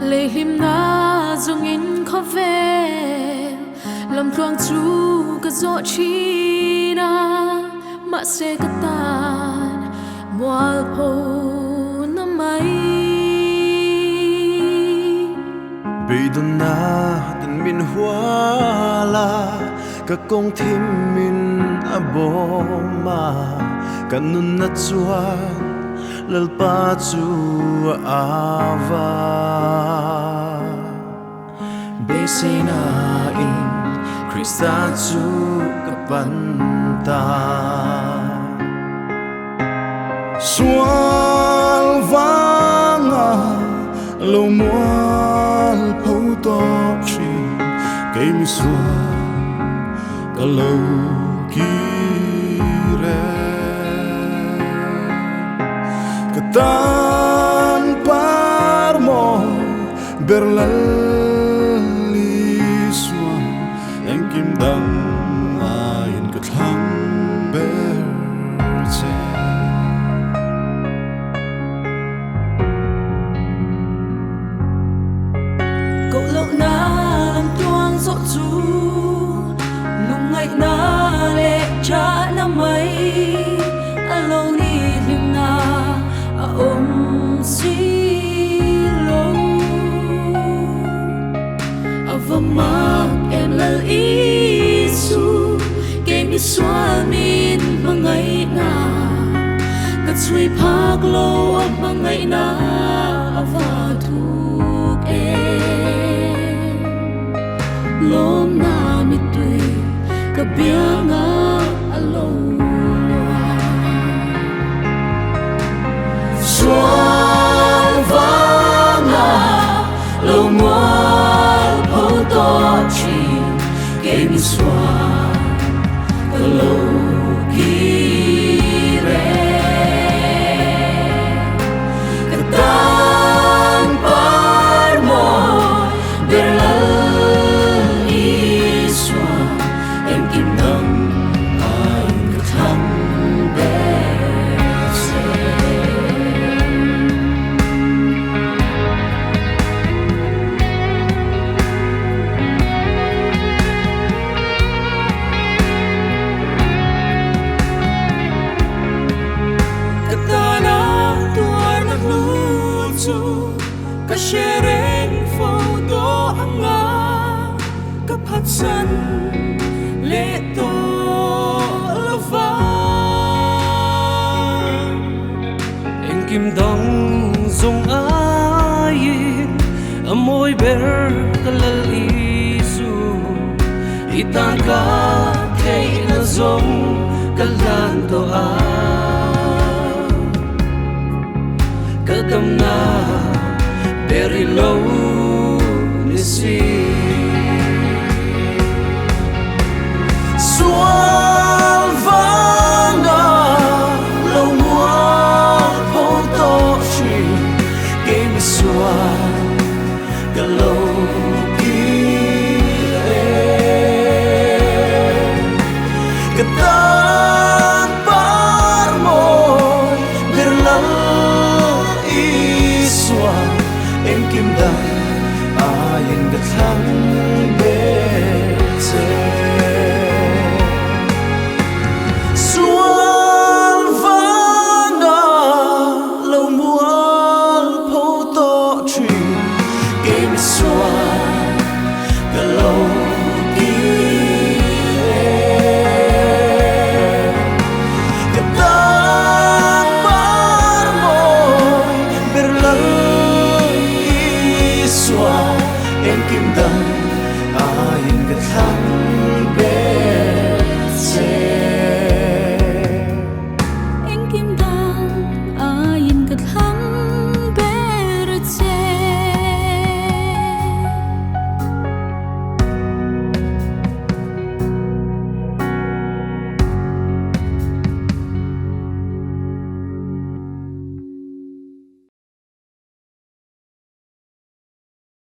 lệ him na dung in khó về lòng thoáng chú cái gió chi na mà sẽ cái tàn mùa hồ năm ấy bị đun na đun min hoa la các công thêm min abo mà các nun nát chuan lal pa chu ava be se na in Krista chu kapanta sual vanga lo mual phau to chi cây mi sual ka lo ki re ka tan par mo berlal li sual em kim dang ain ka thang ber che cậu lậu na làm tuang gió chú lùng ngày na lệ cha năm ấy alo ni lim na a om si lo a vamak em lal isu ke mi xóa min mangai na kat sui phak lo a mangai na ava thu lom na mi tui ka bianga alo sual vanga lo mual po to chi ke mi sual ka lo ki re ka tan par mo berlal ka sharing photo anga ka phatsan le to lova em kim dong zong ai amoy ber kalal isu itan ka kay na zong kalan to a kadam na very low ni si sual vanga lo mual po to chi ke mi sual ka lo